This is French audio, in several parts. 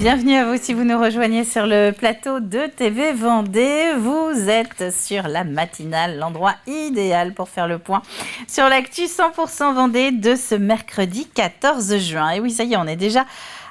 Bienvenue à vous si vous nous rejoignez sur le plateau de TV Vendée. Vous êtes sur la matinale, l'endroit idéal pour faire le point sur l'actu 100% Vendée de ce mercredi 14 juin. Et oui, ça y est, on est déjà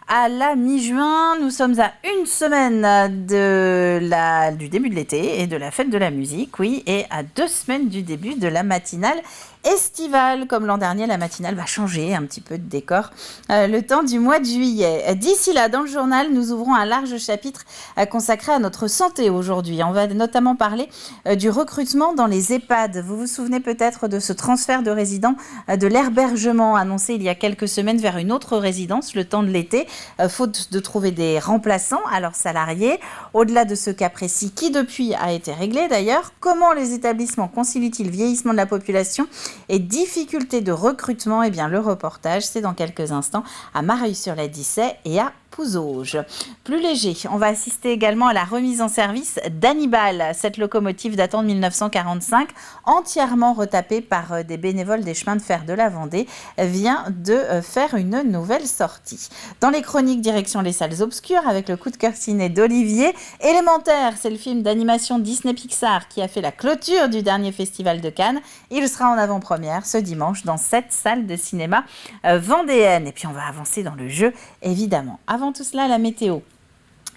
à la mi-juin. Nous sommes à une semaine du début de l'été et de la fête de la musique, oui, et à 2 semaines du début de la matinale estivale. Comme l'an dernier, la matinale va changer un petit peu de décor le temps du mois de juillet. D'ici là, dans le journal, nous ouvrons un large chapitre consacré à notre santé aujourd'hui. On va notamment parler du recrutement dans les EHPAD. Vous vous souvenez peut-être de ce transfert de résidents de l'hébergement annoncé il y a quelques semaines vers une autre résidence le temps de l'été, faute de trouver des remplaçants à leurs salariés. Au-delà de ce cas précis qui depuis a été réglé d'ailleurs, comment les établissements concilient-ils vieillissement de la population et difficultés de recrutement? Eh bien, le reportage, c'est dans quelques instants à Mareuil-sur-la-Dissay et à Pouzauges. Plus léger, on va assister également à la remise en service d'Hannibal, cette locomotive datant de 1945, entièrement retapée par des bénévoles des chemins de fer de la Vendée, vient de faire une nouvelle sortie. Dans les chroniques, direction les salles obscures avec le coup de cœur ciné d'Olivier. Élémentaire, c'est le film d'animation Disney-Pixar qui a fait la clôture du dernier festival de Cannes. Il sera en avant-première ce dimanche dans 7 salles de cinéma vendéennes. Et puis on va avancer dans le jeu, évidemment. Avant tout cela, la météo.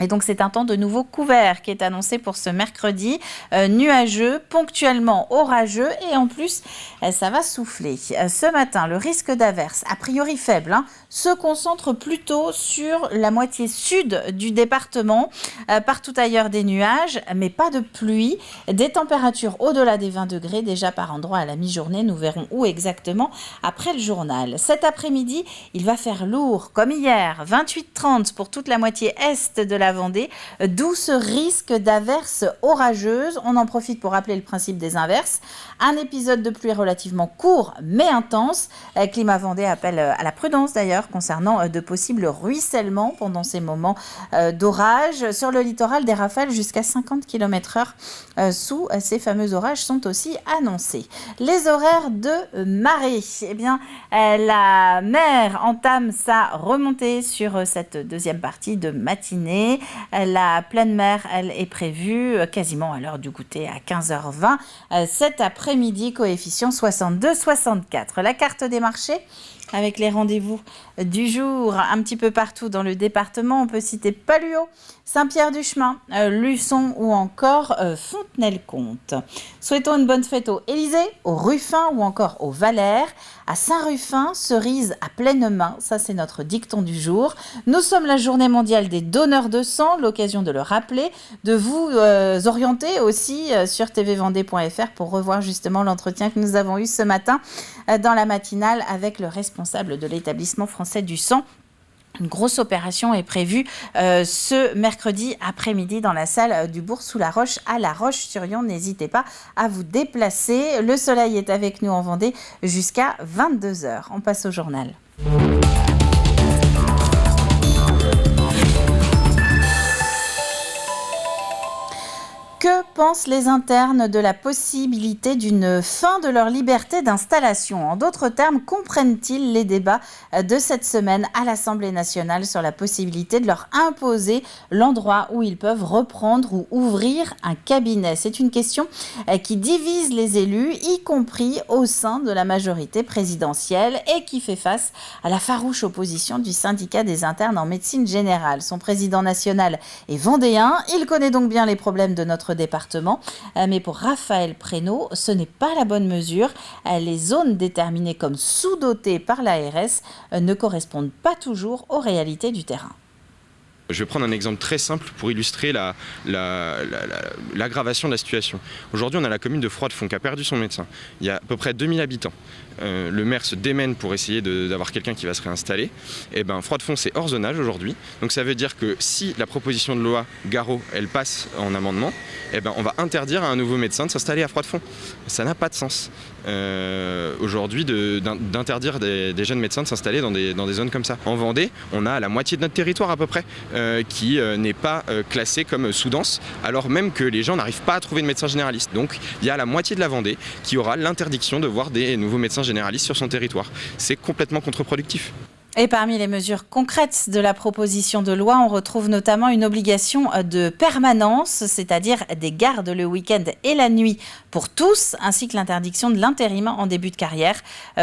Et donc, c'est un temps de nouveau couvert qui est annoncé pour ce mercredi, nuageux, ponctuellement orageux et en plus, ça va souffler. Ce matin, le risque d'averse, a priori faible, se concentre plutôt sur la moitié sud du département. Partout ailleurs, des nuages, mais pas de pluie. Des températures au-delà des 20 degrés déjà par endroit à la mi-journée. Nous verrons où exactement après le journal. Cet après-midi, il va faire lourd, comme hier, 28-30 pour toute la moitié est de la Vendée, d'où ce risque d'averses orageuses. On en profite pour rappeler le principe des inverses. Un épisode de pluie relativement court mais intense. Climat Vendée appelle à la prudence d'ailleurs concernant de possibles ruissellements pendant ces moments d'orage. Sur le littoral, des rafales jusqu'à 50 km/h sous ces fameux orages sont aussi annoncés. Les horaires de marée. Eh bien, la mer entame sa remontée sur cette deuxième partie de matinée. La pleine mer, elle, est prévue quasiment à l'heure du goûter à 15h20 cet après-midi, coefficient 62-64. La carte des marchés avec les rendez-vous du jour un petit peu partout dans le département. On peut citer Palluau, Saint-Pierre-du-Chemin, Luçon ou encore Fontenay-le-Comte. Souhaitons une bonne fête au Élysée, au Ruffin ou encore au Valère. À Saint-Ruffin, cerise à pleine main, ça c'est notre dicton du jour. Nous sommes la journée mondiale des donneurs de sang, l'occasion de le rappeler, de vous orienter aussi sur tvvendée.fr pour revoir justement l'entretien que nous avons eu ce matin dans la matinale avec le responsable de l'établissement français du sang. Une grosse opération est prévue ce mercredi après-midi dans la salle du Bourg-sous-la-Roche à La Roche-sur-Yon. N'hésitez pas à vous déplacer. Le soleil est avec nous en Vendée jusqu'à 22h. On passe au journal. Que pensent les internes de la possibilité d'une fin de leur liberté d'installation? En d'autres termes, comprennent-ils les débats de cette semaine à l'Assemblée nationale sur la possibilité de leur imposer l'endroit où ils peuvent reprendre ou ouvrir un cabinet? C'est une question qui divise les élus, y compris au sein de la majorité présidentielle et qui fait face à la farouche opposition du syndicat des internes en médecine générale. Son président national est vendéen, il connaît donc bien les problèmes de notre département. Mais pour Raphaël Prénaud, ce n'est pas la bonne mesure. Les zones déterminées comme sous-dotées par l'ARS ne correspondent pas toujours aux réalités du terrain. Je vais prendre un exemple très simple pour illustrer l'aggravation de la situation. Aujourd'hui, on a la commune de Froidefond qui a perdu son médecin. Il y a à peu près 2000 habitants. Le maire se démène pour essayer d'avoir quelqu'un qui va se réinstaller. Et ben, Froidefond, c'est hors zonage aujourd'hui. Donc ça veut dire que si la proposition de loi Garot, elle passe en amendement, et ben, on va interdire à un nouveau médecin de s'installer à Froidefond. Ça n'a pas de sens. Aujourd'hui d'interdire des jeunes médecins de s'installer dans des zones comme ça. En Vendée, on a la moitié de notre territoire à peu près qui n'est pas classé comme sous-dense, alors même que les gens n'arrivent pas à trouver de médecin généraliste. Donc il y a la moitié de la Vendée qui aura l'interdiction de voir des nouveaux médecins généralistes sur son territoire. C'est complètement contre-productif. Et parmi les mesures concrètes de la proposition de loi, on retrouve notamment une obligation de permanence, c'est-à-dire des gardes le week-end et la nuit pour tous, ainsi que l'interdiction de l'intérim en début de carrière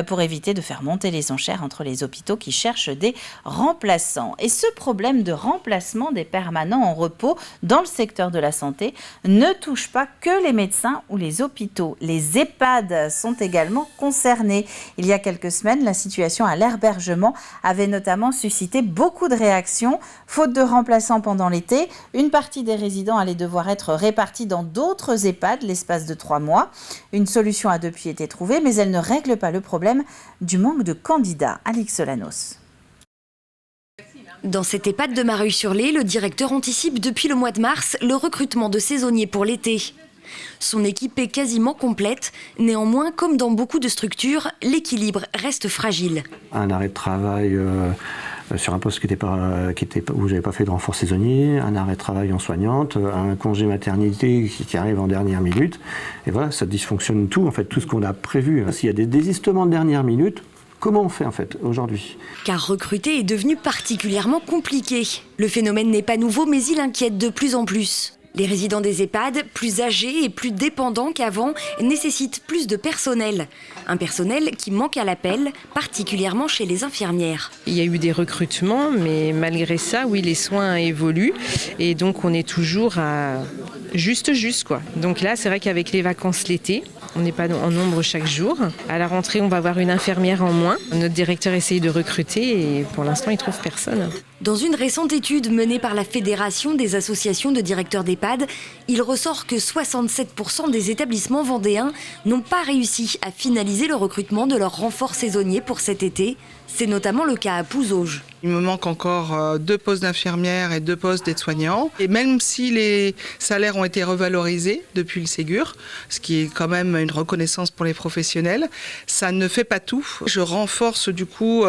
pour éviter de faire monter les enchères entre les hôpitaux qui cherchent des remplaçants. Et ce problème de remplacement des permanents en repos dans le secteur de la santé ne touche pas que les médecins ou les hôpitaux. Les EHPAD sont également concernés. Il y a quelques semaines, la situation à l'hébergement avait notamment suscité beaucoup de réactions. Faute de remplaçants pendant l'été, une partie des résidents allait devoir être répartis dans d'autres EHPAD l'espace de 3 mois. Une solution a depuis été trouvée, mais elle ne règle pas le problème du manque de candidats. Alix Solanos. Dans cette EHPAD de Mareuil-sur-Lay, le directeur anticipe depuis le mois de mars le recrutement de saisonniers pour l'été. Son équipe est quasiment complète. Néanmoins, comme dans beaucoup de structures, l'équilibre reste fragile. Un arrêt de travail sur un poste où j'avais pas fait de renfort saisonnier, un arrêt de travail en soignante, un congé maternité qui arrive en dernière minute. Et voilà, ça dysfonctionne tout, en fait, tout ce qu'on a prévu. S'il y a des désistements de dernière minute, comment on fait en fait aujourd'hui ? Car recruter est devenu particulièrement compliqué. Le phénomène n'est pas nouveau, mais il inquiète de plus en plus. Les résidents des EHPAD, plus âgés et plus dépendants qu'avant, nécessitent plus de personnel. Un personnel qui manque à l'appel, particulièrement chez les infirmières. Il y a eu des recrutements, mais malgré ça, oui, les soins évoluent. Et donc, on est toujours à juste, quoi. Donc là, c'est vrai qu'avec les vacances l'été, on n'est pas en nombre chaque jour. À la rentrée, on va avoir une infirmière en moins. Notre directeur essaye de recruter et pour l'instant, il ne trouve personne. Dans une récente étude menée par la Fédération des associations de directeurs d'EHPAD, il ressort que 67% des établissements vendéens n'ont pas réussi à finaliser le recrutement de leurs renforts saisonniers pour cet été. C'est notamment le cas à Pouzauges. Il me manque encore 2 postes d'infirmières et 2 postes d'aides-soignants. Et même si les salaires ont été revalorisés depuis le Ségur, ce qui est quand même une reconnaissance pour les professionnels, ça ne fait pas tout. Je renforce du coup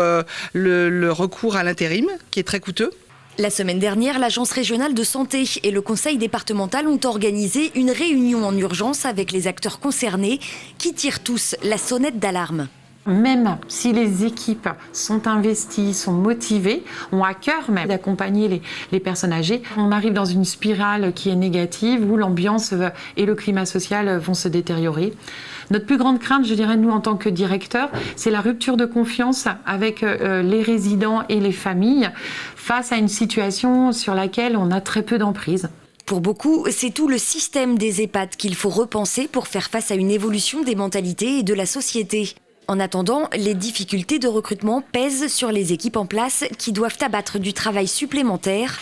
le recours à l'intérim, qui est très coûteux. La semaine dernière, l'Agence régionale de santé et le Conseil départemental ont organisé une réunion en urgence avec les acteurs concernés qui tirent tous la sonnette d'alarme. Même si les équipes sont investies, sont motivées, ont à cœur même d'accompagner les personnes âgées, on arrive dans une spirale qui est négative où l'ambiance et le climat social vont se détériorer. Notre plus grande crainte, je dirais, nous en tant que directeurs, c'est la rupture de confiance avec les résidents et les familles face à une situation sur laquelle on a très peu d'emprise. Pour beaucoup, c'est tout le système des EHPAD qu'il faut repenser pour faire face à une évolution des mentalités et de la société. En attendant, les difficultés de recrutement pèsent sur les équipes en place qui doivent abattre du travail supplémentaire.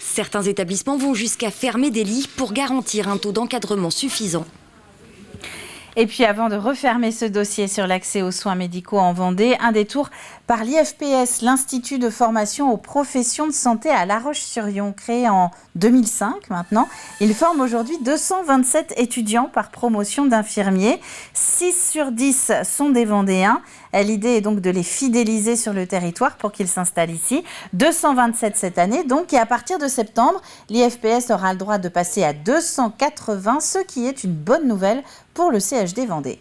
Certains établissements vont jusqu'à fermer des lits pour garantir un taux d'encadrement suffisant. Et puis avant de refermer ce dossier sur l'accès aux soins médicaux en Vendée, un détour par l'IFPS, l'Institut de formation aux professions de santé à La Roche-sur-Yon, créé en 2005 maintenant. Il forme aujourd'hui 227 étudiants par promotion d'infirmiers. 6 sur 10 sont des Vendéens. L'idée est donc de les fidéliser sur le territoire pour qu'ils s'installent ici. 227 cette année donc, et à partir de septembre, l'IFPS aura le droit de passer à 280, ce qui est une bonne nouvelle pour le CHD Vendée.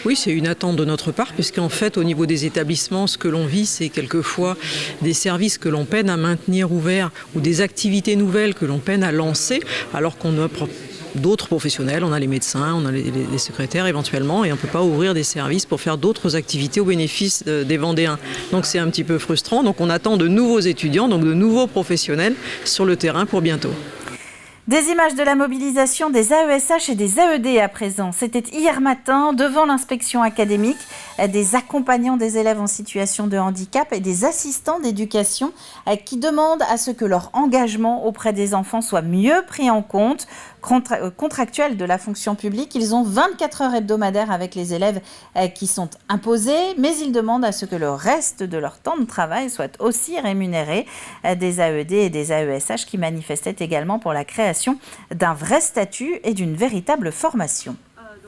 Oui, c'est une attente de notre part, puisqu'en fait, au niveau des établissements, ce que l'on vit, c'est quelquefois des services que l'on peine à maintenir ouverts ou des activités nouvelles que l'on peine à lancer, alors qu'on offre d'autres professionnels, on a les médecins, on a les secrétaires éventuellement, et on ne peut pas ouvrir des services pour faire d'autres activités au bénéfice des Vendéens. Donc c'est un petit peu frustrant, donc on attend de nouveaux étudiants, donc de nouveaux professionnels sur le terrain pour bientôt. Des images de la mobilisation des AESH et des AED à présent. C'était hier matin devant l'inspection académique, des accompagnants des élèves en situation de handicap et des assistants d'éducation qui demandent à ce que leur engagement auprès des enfants soit mieux pris en compte. Contractuels de la fonction publique, ils ont 24 heures hebdomadaires avec les élèves qui sont imposés, mais ils demandent à ce que le reste de leur temps de travail soit aussi rémunéré. Des AED et des AESH qui manifestaient également pour la création d'un vrai statut et d'une véritable formation.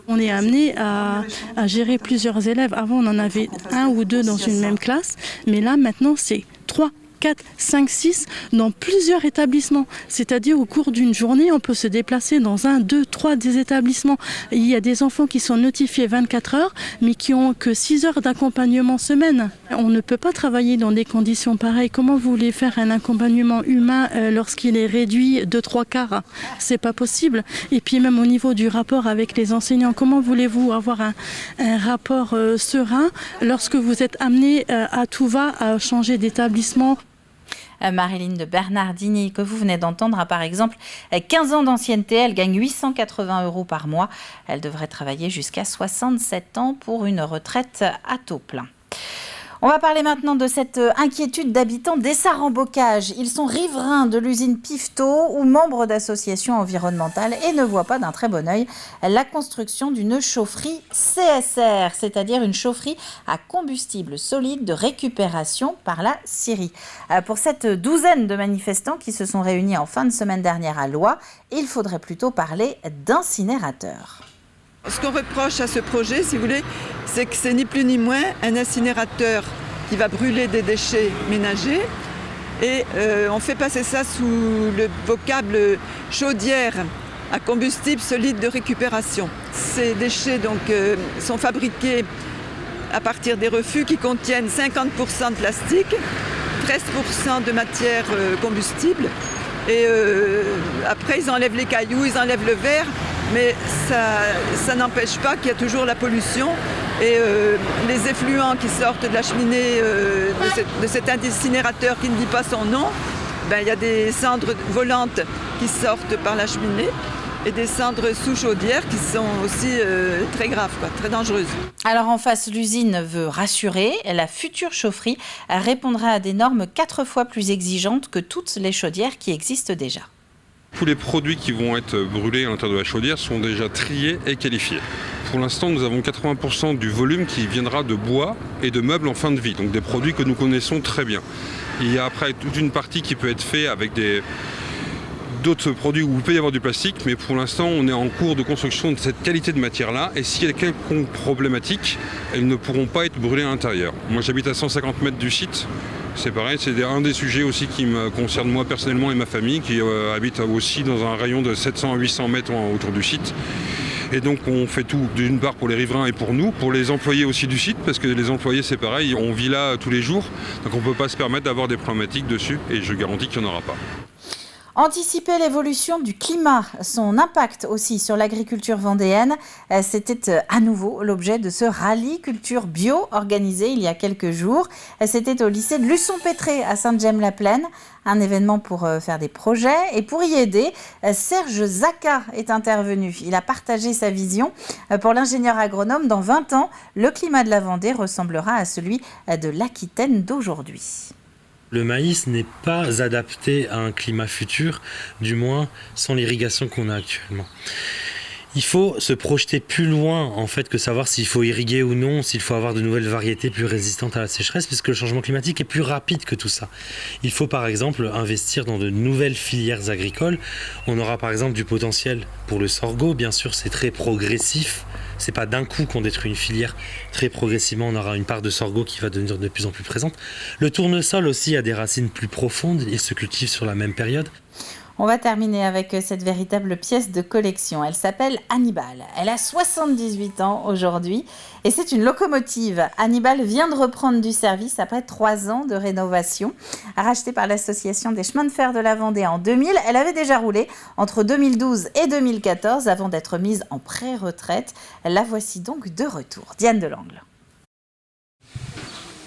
On est amené à gérer plusieurs élèves. Avant, on en avait 1 ou 2 dans une même classe, mais là, maintenant, c'est 3 4, 5, 6 dans plusieurs établissements. C'est-à-dire au cours d'une journée, on peut se déplacer dans 1, 2, 3 des établissements. Il y a des enfants qui sont notifiés 24 heures, mais qui ont que 6 heures d'accompagnement semaine. On ne peut pas travailler dans des conditions pareilles. Comment vous voulez faire un accompagnement humain lorsqu'il est réduit de 3/4 ? C'est pas possible. Et puis même au niveau du rapport avec les enseignants, comment voulez-vous avoir un rapport serein lorsque vous êtes amené à tout va à changer d'établissement ? Marilyn de Bernardini, que vous venez d'entendre, a par exemple 15 ans d'ancienneté. Elle gagne 880 € par mois. Elle devrait travailler jusqu'à 67 ans pour une retraite à taux plein. On va parler maintenant de cette inquiétude d'habitants d'Essarts-en-Bocage. Ils sont riverains de l'usine Pifto ou membres d'associations environnementales et ne voient pas d'un très bon œil la construction d'une chaufferie CSR, c'est-à-dire une chaufferie à combustible solide de récupération par la scierie. Pour cette douzaine de manifestants qui se sont réunis en fin de semaine dernière à Loie, il faudrait plutôt parler d'incinérateurs. Ce qu'on reproche à ce projet, si vous voulez, c'est que c'est ni plus ni moins un incinérateur qui va brûler des déchets ménagers. Et on fait passer ça sous le vocable chaudière à combustible solide de récupération. Ces déchets donc, sont fabriqués à partir des refus qui contiennent 50% de plastique, 13% de matière combustible. Et après, ils enlèvent les cailloux, ils enlèvent le verre. Mais ça n'empêche pas qu'il y a toujours la pollution et les effluents qui sortent de la cheminée de cet incinérateur qui ne dit pas son nom, il y a des cendres volantes qui sortent par la cheminée et des cendres sous chaudière qui sont aussi très graves, très dangereuses. Alors en face, l'usine veut rassurer. La future chaufferie répondra à des normes 4 fois plus exigeantes que toutes les chaudières qui existent déjà. Tous les produits qui vont être brûlés à l'intérieur de la chaudière sont déjà triés et qualifiés. Pour l'instant, nous avons 80% du volume qui viendra de bois et de meubles en fin de vie, donc des produits que nous connaissons très bien. Il y a après toute une partie qui peut être faite avec d'autres produits où il peut y avoir du plastique, mais pour l'instant, on est en cours de construction de cette qualité de matière-là, et s'il y a quelconque problématique, elles ne pourront pas être brûlées à l'intérieur. Moi, j'habite à 150 mètres du site. C'est pareil, c'est un des sujets aussi qui me concerne moi personnellement et ma famille, qui habite aussi dans un rayon de 700 à 800 mètres autour du site. Et donc on fait tout, d'une part pour les riverains et pour nous, pour les employés aussi du site, parce que les employés c'est pareil, on vit là tous les jours, donc on ne peut pas se permettre d'avoir des problématiques dessus, et je garantis qu'il n'y en aura pas. Anticiper l'évolution du climat, son impact aussi sur l'agriculture vendéenne, c'était à nouveau l'objet de ce rallye culture bio organisé il y a quelques jours. C'était au lycée de Luçon-Pétré à Sainte-Gemme-la-Plaine, un événement pour faire des projets. Et pour y aider, Serge Zaka est intervenu. Il a partagé sa vision. Pour l'ingénieur agronome, dans 20 ans, le climat de la Vendée ressemblera à celui de l'Aquitaine d'aujourd'hui. Le maïs n'est pas adapté à un climat futur, du moins sans l'irrigation qu'on a actuellement. Il faut se projeter plus loin en fait que savoir s'il faut irriguer ou non, s'il faut avoir de nouvelles variétés plus résistantes à la sécheresse, puisque le changement climatique est plus rapide que tout ça. Il faut par exemple investir dans de nouvelles filières agricoles. On aura par exemple du potentiel pour le sorgho, bien sûr c'est très progressif. C'est pas d'un coup qu'on détruit une filière. Très progressivement, on aura une part de sorgho qui va devenir de plus en plus présente. Le tournesol aussi a des racines plus profondes. Il se cultive sur la même période. On va terminer avec cette véritable pièce de collection. Elle s'appelle Hannibal. Elle a 78 ans aujourd'hui et c'est une locomotive. Hannibal vient de reprendre du service après 3 ans de rénovation. Rachetée par l'association des chemins de fer de la Vendée en 2000, elle avait déjà roulé entre 2012 et 2014 avant d'être mise en pré-retraite. La voici donc de retour. Diane Delangle.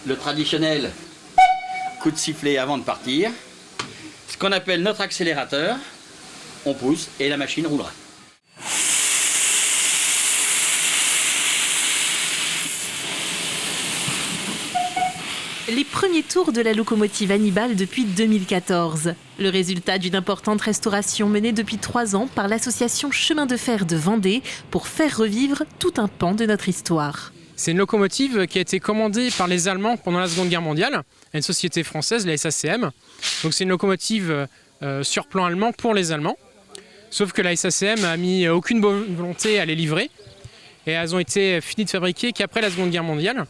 Le traditionnel coup de sifflet avant de partir. Ce qu'on appelle notre accélérateur, on pousse et la machine roulera. Les premiers tours de la locomotive Hannibal depuis 2014. Le résultat d'une importante restauration menée depuis 3 ans par l'association Chemin de fer de Vendée pour faire revivre tout un pan de notre histoire. C'est une locomotive qui a été commandée par les Allemands pendant la Seconde Guerre mondiale, à une société française, la SACM. Donc c'est une locomotive sur plan allemand pour les Allemands. Sauf que la SACM a mis aucune bonne volonté à les livrer. Et elles ont été finies de fabriquer qu'après la Seconde Guerre mondiale.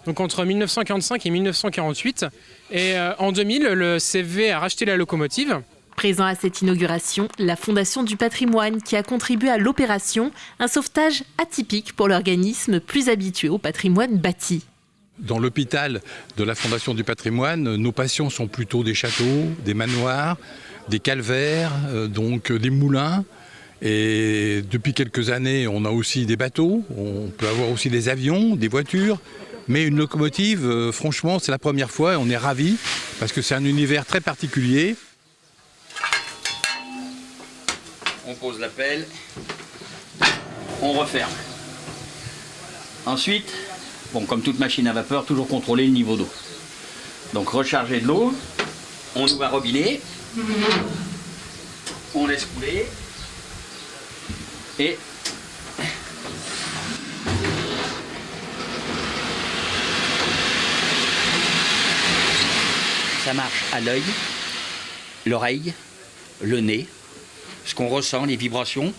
donc entre 1945 et 1948. Et en 2000, le CFV a racheté la locomotive. Présent à cette inauguration, la Fondation du patrimoine qui a contribué à l'opération, un sauvetage atypique pour l'organisme plus habitué au patrimoine bâti. Dans l'hôpital de la Fondation du patrimoine, nos patients sont plutôt des châteaux, des manoirs, des calvaires, donc des moulins. Et depuis quelques années, on a aussi des bateaux, on peut avoir aussi des avions, des voitures. Mais une locomotive, franchement, c'est la première fois et on est ravis parce que c'est un univers très particulier. On pose la pelle, on referme. Ensuite, bon, comme toute machine à vapeur, toujours contrôler le niveau d'eau. Donc recharger de l'eau, on ouvre un robinet, on laisse couler et ça marche à l'œil, l'oreille, le nez, ce qu'on ressent, les vibrations,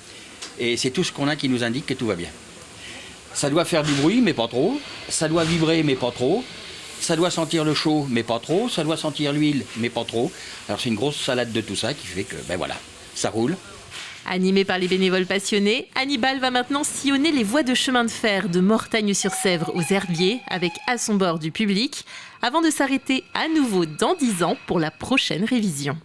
et c'est tout ce qu'on a qui nous indique que tout va bien. Ça doit faire du bruit, mais pas trop. Ça doit vibrer, mais pas trop. Ça doit sentir le chaud, mais pas trop. Ça doit sentir l'huile, mais pas trop. Alors c'est une grosse salade de tout ça qui fait que, ben voilà, ça roule. Animé par les bénévoles passionnés, Hannibal va maintenant sillonner les voies de chemin de fer de Mortagne-sur-Sèvre aux Herbiers, avec à son bord du public, avant de s'arrêter à nouveau dans 10 ans pour la prochaine révision.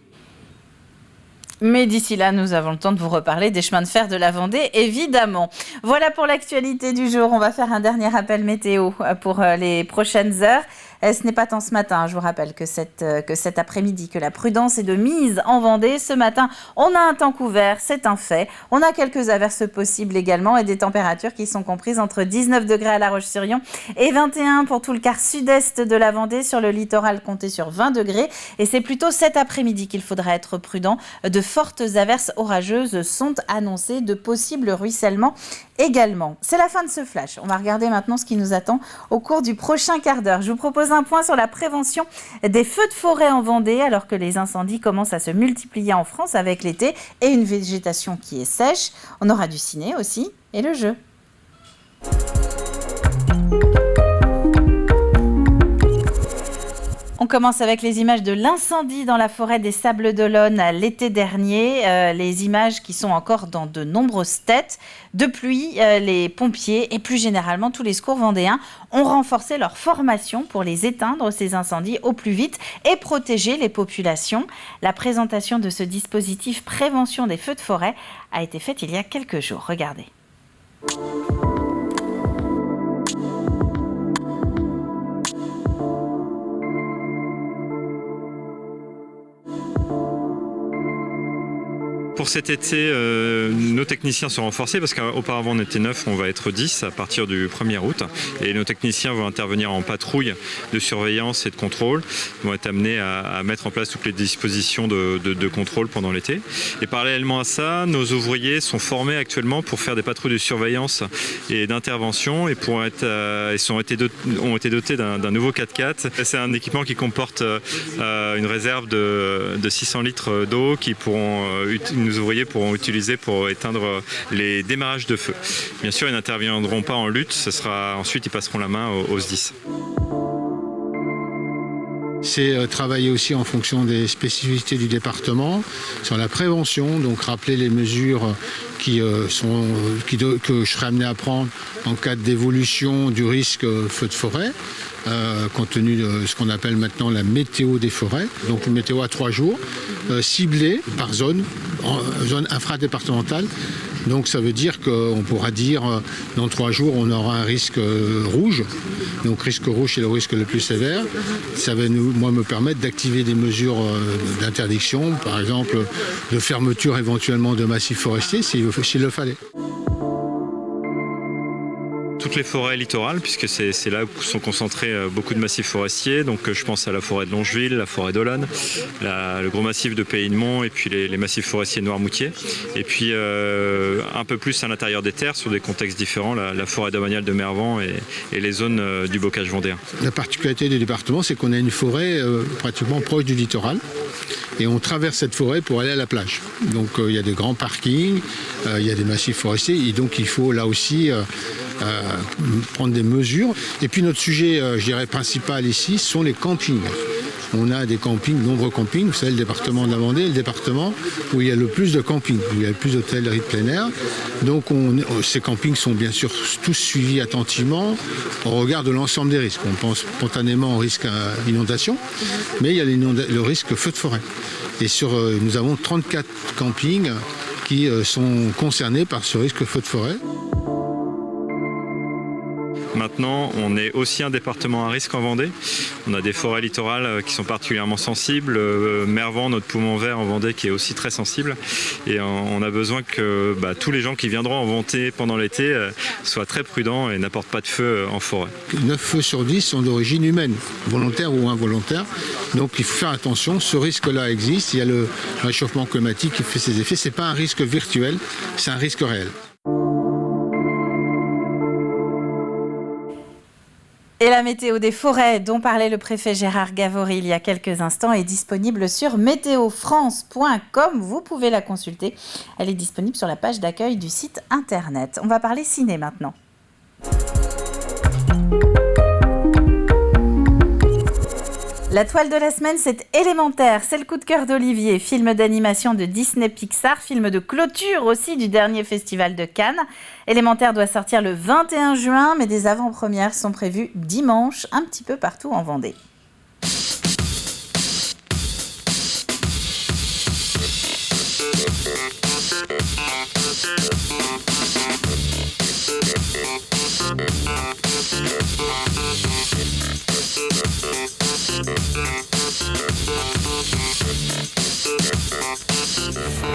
Mais d'ici là, nous avons le temps de vous reparler des chemins de fer de la Vendée, évidemment. Voilà pour l'actualité du jour. On va faire un dernier rappel météo pour les prochaines heures. Ce n'est pas tant ce matin, je vous rappelle que cet après-midi, que la prudence est de mise en Vendée. Ce matin, on a un temps couvert, c'est un fait. On a quelques averses possibles également et des températures qui sont comprises entre 19 degrés à La Roche-sur-Yon et 21 pour tout le quart sud-est de la Vendée. Sur le littoral, comptez sur 20 degrés. Et c'est plutôt cet après-midi qu'il faudra être prudent. De fortes averses orageuses sont annoncées, de possibles ruissellements également. C'est la fin de ce flash. On va regarder maintenant ce qui nous attend au cours du prochain quart d'heure. Je vous propose un point sur la prévention des feux de forêt en Vendée, alors que les incendies commencent à se multiplier en France avec l'été et une végétation qui est sèche. On aura du ciné aussi et le jeu. On commence avec les images de l'incendie dans la forêt des Sables d'Olonne l'été dernier. Les images qui sont encore dans de nombreuses têtes. Depuis, les pompiers et plus généralement tous les secours vendéens ont renforcé leur formation pour les éteindre, ces incendies, au plus vite et protéger les populations. La présentation de ce dispositif prévention des feux de forêt a été faite il y a quelques jours. Regardez. Pour cet été, nos techniciens sont renforcés parce qu'auparavant on était 9, on va être 10 à partir du 1er août. Et nos techniciens vont intervenir en patrouille de surveillance et de contrôle. Ils vont être amenés à mettre en place toutes les dispositions de contrôle pendant l'été. Et parallèlement à ça, nos ouvriers sont formés actuellement pour faire des patrouilles de surveillance et d'intervention et ont été dotés d'un nouveau 4x4. C'est un équipement qui comporte une réserve de 600 litres d'eau qui nos ouvriers pourront utiliser pour éteindre les démarrages de feu. Bien sûr, ils n'interviendront pas en lutte, ensuite ils passeront la main aux SDIS. C'est travailler aussi en fonction des spécificités du département sur la prévention, donc rappeler les mesures que je serai amené à prendre en cas d'évolution du risque feu de forêt. Compte tenu de ce qu'on appelle maintenant la météo des forêts, donc une météo à 3 jours, ciblée par zone infradépartementale. Donc ça veut dire qu'on pourra dire dans 3 jours on aura un risque rouge. Donc risque rouge c'est le risque le plus sévère. Ça va me permettre d'activer des mesures d'interdiction, par exemple de fermeture éventuellement de massifs forestiers s'il le fallait. Toutes les forêts littorales, puisque c'est là où sont concentrés beaucoup de massifs forestiers. Donc je pense à la forêt de Longeville, la forêt d'Olonne, le gros massif de Pays-de-Mont et puis les massifs forestiers de Noirmoutier. Et puis un peu plus à l'intérieur des terres, sur des contextes différents, la forêt domaniale de Mervan et les zones du bocage vendéen. La particularité du département, c'est qu'on a une forêt pratiquement proche du littoral. Et on traverse cette forêt pour aller à la plage. Donc il y a des grands parkings, il y a des massifs forestiers et donc il faut là aussi prendre des mesures. Et puis notre sujet, je dirais, principal ici, sont les campings. On a des campings, nombreux campings. Vous savez, le département de la Vendée est le département où il y a le plus de campings, où il y a le plus d'hôtellerie de plein air. Donc ces campings sont bien sûr tous suivis attentivement au regard de l'ensemble des risques. On pense spontanément au risque inondation, mais il y a le risque feu de forêt. Et nous avons 34 campings qui sont concernés par ce risque feu de forêt. Maintenant, on est aussi un département à risque en Vendée. On a des forêts littorales qui sont particulièrement sensibles. Mervan, notre poumon vert en Vendée, qui est aussi très sensible. Et on a besoin que tous les gens qui viendront en Vendée pendant l'été soient très prudents et n'apportent pas de feu en forêt. 9 feux sur 10 sont d'origine humaine, volontaire ou involontaire. Donc il faut faire attention, ce risque-là existe. Il y a le réchauffement climatique qui fait ses effets. Ce n'est pas un risque virtuel, c'est un risque réel. Et la météo des forêts dont parlait le préfet Gérard Gavory il y a quelques instants est disponible sur météofrance.com. Vous pouvez la consulter. Elle est disponible sur la page d'accueil du site internet. On va parler ciné maintenant. La toile de la semaine, c'est Élémentaire. C'est le coup de cœur d'Olivier. Film d'animation de Disney Pixar, film de clôture aussi du dernier festival de Cannes. Élémentaire doit sortir le 21 juin, mais des avant-premières sont prévues dimanche, un petit peu partout en Vendée.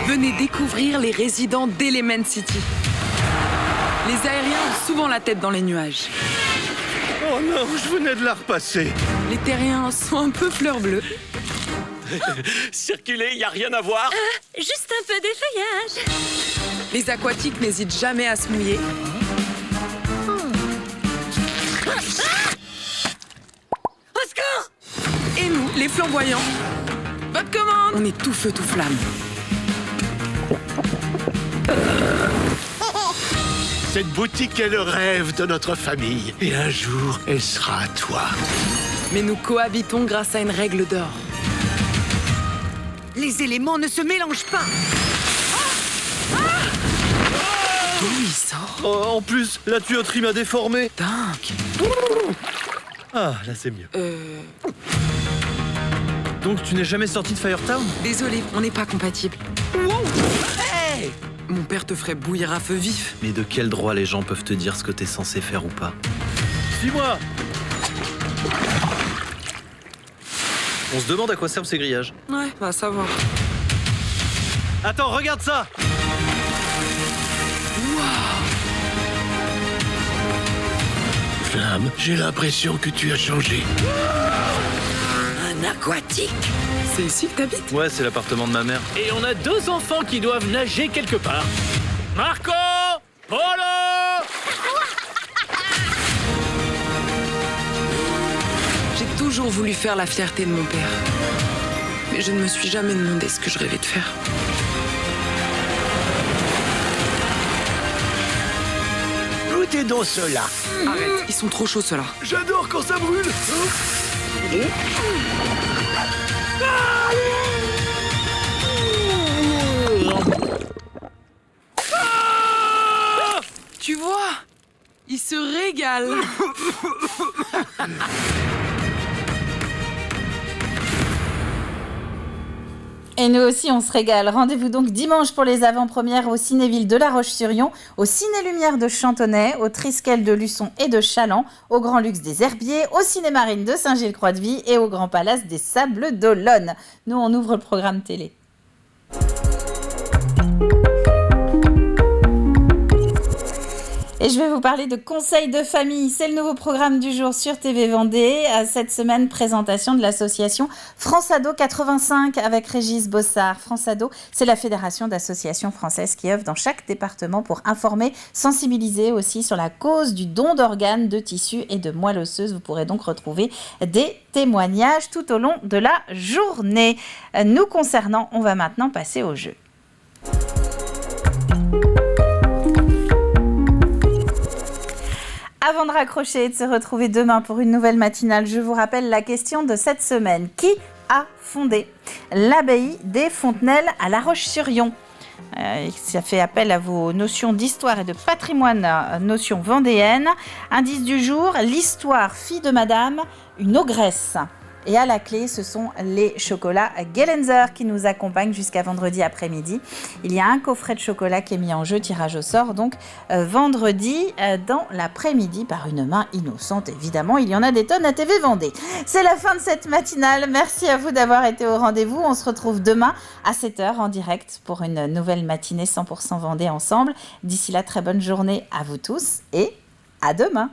Venez découvrir les résidents d'Element City. Les aériens ont souvent la tête dans les nuages. Oh non, je venais de la repasser. Les terriens sont un peu fleurs bleues. Circuler, y a rien à voir. Juste un peu d'effeuillage. Les aquatiques n'hésitent jamais à se mouiller. Au secours! Et nous, les flamboyants, votre commande! On est tout feu, tout flamme. Cette boutique est le rêve de notre famille. Et un jour, elle sera à toi. Mais nous cohabitons grâce à une règle d'or. Les éléments ne se mélangent pas. D'où il sort? Oh, en plus, la tuyauterie m'a déformé. Dingue. Ah, là c'est mieux. Donc tu n'es jamais sorti de Firetown? Désolé, on n'est pas compatibles. Wow. Hey! Mon père te ferait bouillir à feu vif. Mais de quel droit les gens peuvent te dire ce que t'es censé faire ou pas? Suis-moi! On se demande à quoi servent ces grillages. Ouais, va savoir. Attends, regarde ça! Flamme, j'ai l'impression que tu as changé. Un aquatique. C'est ici que t'habites? Ouais, c'est l'appartement de ma mère. Et on a 2 enfants qui doivent nager quelque part. Marco! Polo! J'ai toujours voulu faire la fierté de mon père. Mais je ne me suis jamais demandé ce que je rêvais de faire. Goûtez donc cela. Arrête, ils sont trop chauds ceux-là. J'adore quand ça brûle. Tu vois, ils se régalent. Et nous aussi, on se régale. Rendez-vous donc dimanche pour les avant-premières au Cinéville de La Roche-sur-Yon, au Ciné-Lumière de Chantonnay, au Triskel de Luçon et de Chaland, au Grand Luxe des Herbiers, au Ciné-Marine de Saint-Gilles-Croix-de-Vie et au Grand Palace des Sables d'Olonne. Nous, on ouvre le programme télé. Et je vais vous parler de Conseil de famille. C'est le nouveau programme du jour sur TV Vendée. Cette semaine, présentation de l'association France Ado 85 avec Régis Bossard. France Ado, c'est la fédération d'associations françaises qui œuvre dans chaque département pour informer, sensibiliser aussi sur la cause du don d'organes, de tissus et de moelle osseuse. Vous pourrez donc retrouver des témoignages tout au long de la journée. Nous concernant, on va maintenant passer au jeu. Avant de raccrocher et de se retrouver demain pour une nouvelle matinale, je vous rappelle la question de cette semaine. Qui a fondé l'abbaye des Fontenelles à La Roche-sur-Yon ? Ça fait appel à vos notions d'histoire et de patrimoine, notions vendéennes. Indice du jour, l'histoire fille de madame, une ogresse. Et à la clé, ce sont les chocolats Gelenzer qui nous accompagnent jusqu'à vendredi après-midi. Il y a un coffret de chocolat qui est mis en jeu, tirage au sort, donc vendredi dans l'après-midi par une main innocente. Évidemment, il y en a des tonnes à TV Vendée. C'est la fin de cette matinale. Merci à vous d'avoir été au rendez-vous. On se retrouve demain à 7h en direct pour une nouvelle matinée 100% Vendée ensemble. D'ici là, très bonne journée à vous tous et à demain.